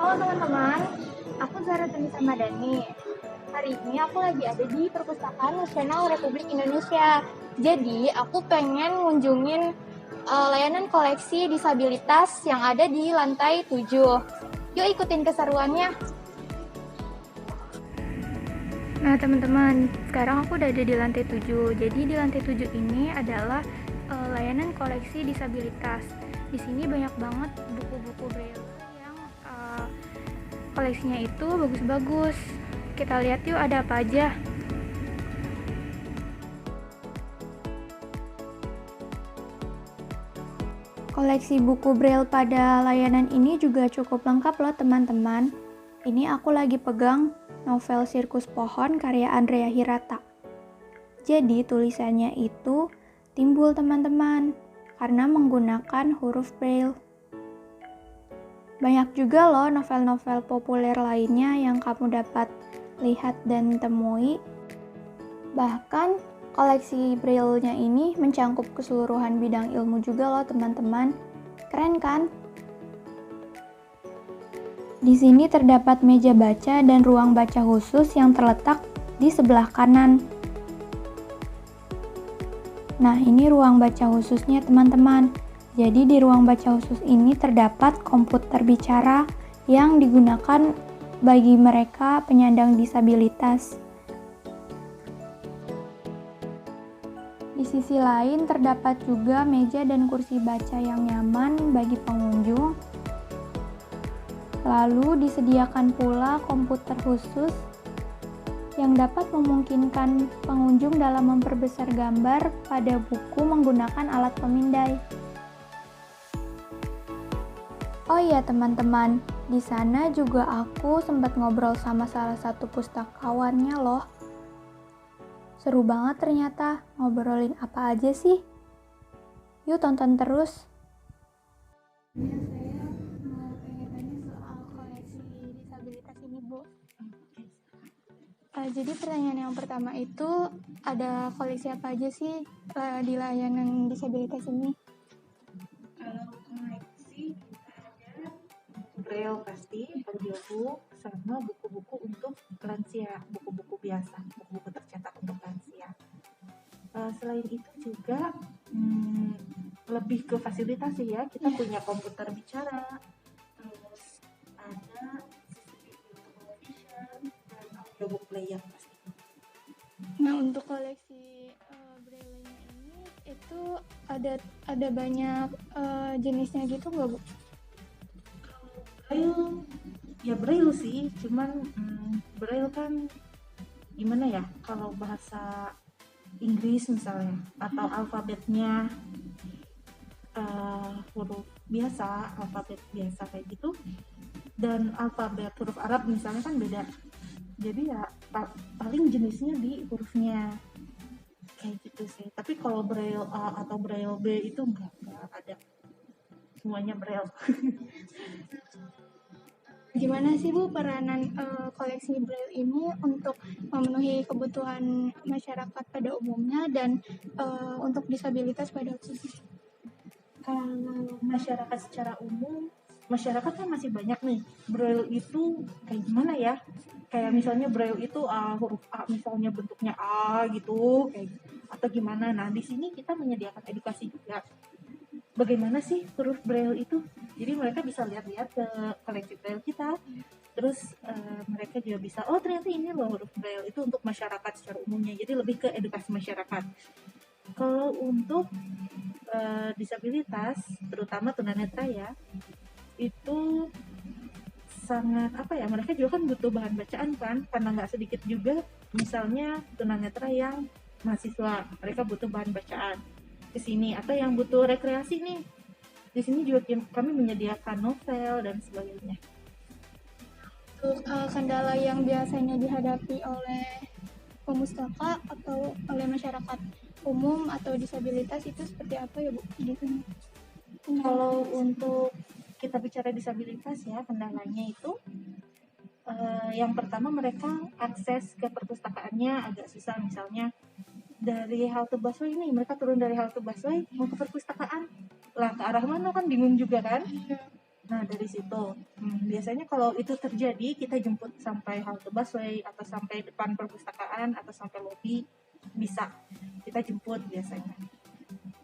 Halo teman-teman, aku Zara Tunisa Madani. Hari ini aku lagi ada di Perpustakaan Nasional Republik Indonesia. Jadi, aku pengen ngunjungin layanan koleksi disabilitas yang ada di lantai 7. Yuk ikutin keseruannya. Nah teman-teman, sekarang aku udah ada di lantai 7. Jadi di lantai 7 ini adalah layanan koleksi disabilitas. Di sini banyak banget buku-buku braille yang koleksinya itu bagus-bagus. Kita lihat yuk ada apa aja. Koleksi buku braille pada layanan ini juga cukup lengkap loh teman-teman. Ini aku lagi pegang novel Sirkus Pohon karya Andrea Hirata. Jadi tulisannya itu timbul teman-teman karena menggunakan huruf braille. Banyak juga loh novel-novel populer lainnya yang kamu dapat lihat dan temui. Bahkan koleksi braille-nya ini mencangkup keseluruhan bidang ilmu juga loh teman-teman. Keren kan? Di sini terdapat meja baca dan ruang baca khusus yang terletak di sebelah kanan. Nah, ini ruang baca khususnya teman-teman. Jadi di ruang baca khusus ini terdapat komputer bicara yang digunakan bagi mereka penyandang disabilitas. Di sisi lain terdapat juga meja dan kursi baca yang nyaman bagi pengunjung. Lalu disediakan pula komputer khusus yang dapat memungkinkan pengunjung dalam memperbesar gambar pada buku menggunakan alat pemindai. Oh iya teman-teman, di sana juga aku sempat ngobrol sama salah satu pustakawannya loh. Seru banget ternyata, ngobrolin apa aja sih? Yuk tonton terus. Saya mau pengen tanya soal koleksi disabilitas ini, Bu. Jadi pertanyaan yang pertama itu, ada koleksi apa aja sih di layanan disabilitas ini? Kalau koleksi ada buku braille pasti, audiobook, sama buku-buku untuk lansia, buku-buku biasa, buku-buku tercetak untuk lansia. Selain itu juga lebih ke fasilitas sih ya, kita punya komputer bicara, terus ada CCTV untuk vision, dan audiobook player pasti. Nah untuk koleksi braille-nya ini itu ada banyak jenisnya gitu nggak, Bu? Braille, ya braille sih, cuman braille kan gimana ya, kalau bahasa Inggris misalnya atau alfabetnya huruf biasa, alfabet biasa kayak gitu, dan alfabet huruf Arab misalnya kan beda. Jadi ya paling jenisnya di hurufnya kayak gitu sih. Tapi kalau braille A atau braille B itu enggak ada. Semuanya braille. Gimana sih Bu peranan koleksi braille ini untuk memenuhi kebutuhan masyarakat pada umumnya dan untuk disabilitas pada khususnya? Kalau masyarakat secara umum, masyarakat kan masih banyak nih. Braille itu kayak gimana ya? Kayak misalnya braille itu huruf A misalnya bentuknya A gitu, kayak atau gimana. Nah, di sini kita menyediakan edukasi juga. Bagaimana sih huruf braille itu? Jadi mereka bisa lihat-lihat ke koleksi braille kita. Terus mereka juga bisa, oh ternyata ini loh huruf braille itu untuk masyarakat secara umumnya. Jadi lebih ke edukasi masyarakat. Kalau untuk disabilitas, terutama tunanetra ya, itu sangat apa ya, mereka juga kan butuh bahan bacaan kan, karena nggak sedikit juga misalnya tunanetra yang mahasiswa, mereka butuh bahan bacaan ke sini, atau yang butuh rekreasi nih, di sini juga kami menyediakan novel dan sebagainya. Untuk kendala yang biasanya dihadapi oleh pemustaka atau oleh masyarakat umum atau disabilitas itu seperti apa ya Bu? Gitu. Kalau untuk kita bicara disabilitas ya, kendalanya itu yang pertama mereka akses ke perpustakaannya agak susah. Misalnya dari halte busway ini, mereka turun dari halte busway mau ke perpustakaan, lah ke arah mana kan bingung juga kan. Nah, dari situ, biasanya kalau itu terjadi, kita jemput sampai halte busway, atau sampai depan perpustakaan, atau sampai lobi, bisa. Kita jemput biasanya.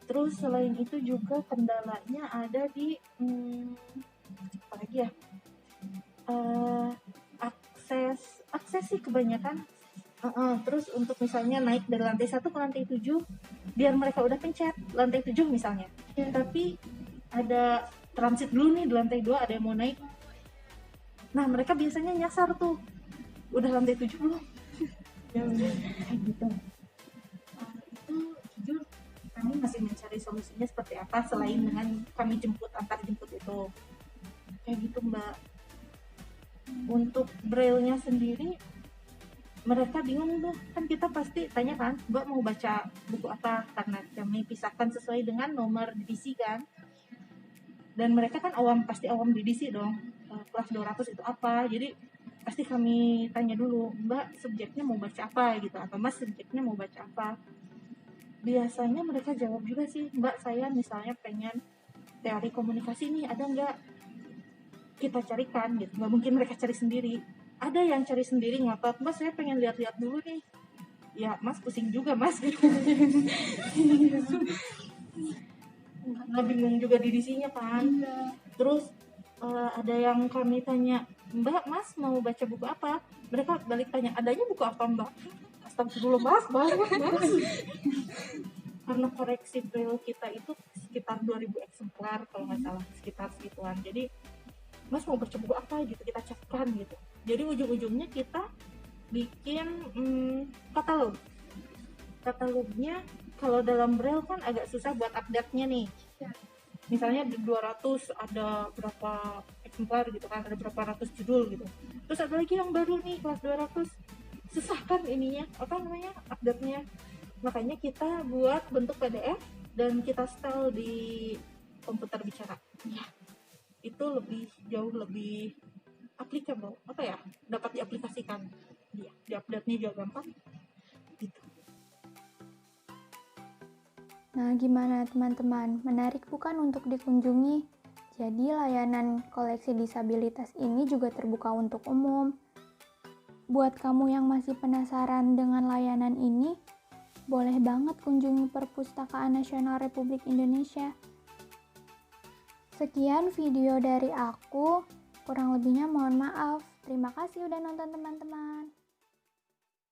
Terus selain itu juga kendalanya ada di, apa lagi ya, akses sih kebanyakan. Terus untuk misalnya naik dari lantai 1 ke lantai 7, biar mereka udah pencet lantai 7 misalnya. Tapi ada transit dulu nih di lantai 2, ada yang mau naik. Nah, mereka biasanya nyasar tuh. Udah lantai 7 belum? Kayak gitu. Itu jujur kami masih mencari solusinya seperti apa selain dengan kami antar jemput itu. Kayak gitu, Mbak. Untuk braille-nya sendiri mereka bingung tuh, kan kita pasti tanya kan, Mbak mau baca buku apa, karena kami pisahkan sesuai dengan nomor divisi kan, dan mereka kan pasti awam divisi dong, kelas 200 itu apa, jadi pasti kami tanya dulu, Mbak subjeknya mau baca apa gitu, atau Mas subjeknya mau baca apa. Biasanya mereka jawab juga sih, Mbak saya misalnya pengen teori komunikasi nih, ada nggak, kita carikan gitu, nggak mungkin mereka cari sendiri. Ada yang cari sendiri ngotot, Mas saya pengen lihat-lihat dulu nih. Ya Mas pusing juga Mas gitu. Nggak bingung juga divisinya kan. Terus ada yang kami tanya, Mbak Mas mau baca buku apa? Mereka balik tanya, adanya buku apa Mbak? Astagfirullah Mas, banyak Mas. Karena koreksi braille kita itu sekitar 2000 eksemplar kalau nggak salah, sekitar segituan. Jadi Mas mau baca buku apa gitu, kita cekkan gitu. Jadi ujung-ujungnya kita bikin katalognya. Kalau dalam braille kan agak susah buat update-nya nih. Misalnya di 200 ada berapa eksemplar gitu kan, ada berapa ratus judul gitu. Terus ada lagi yang baru nih kelas 200, susah kan ininya, apa namanya, update-nya. Makanya kita buat bentuk PDF dan kita setel di komputer bicara. Ya, itu jauh lebih applicable, apa ya, dapat diaplikasikan. Ya, di update-nya juga gampang gitu. Nah, gimana teman-teman? Menarik bukan untuk dikunjungi? Jadi, layanan koleksi disabilitas ini juga terbuka untuk umum. Buat kamu yang masih penasaran dengan layanan ini, boleh banget kunjungi Perpustakaan Nasional Republik Indonesia. Sekian video dari aku, kurang lebihnya mohon maaf. Terima kasih udah nonton teman-teman.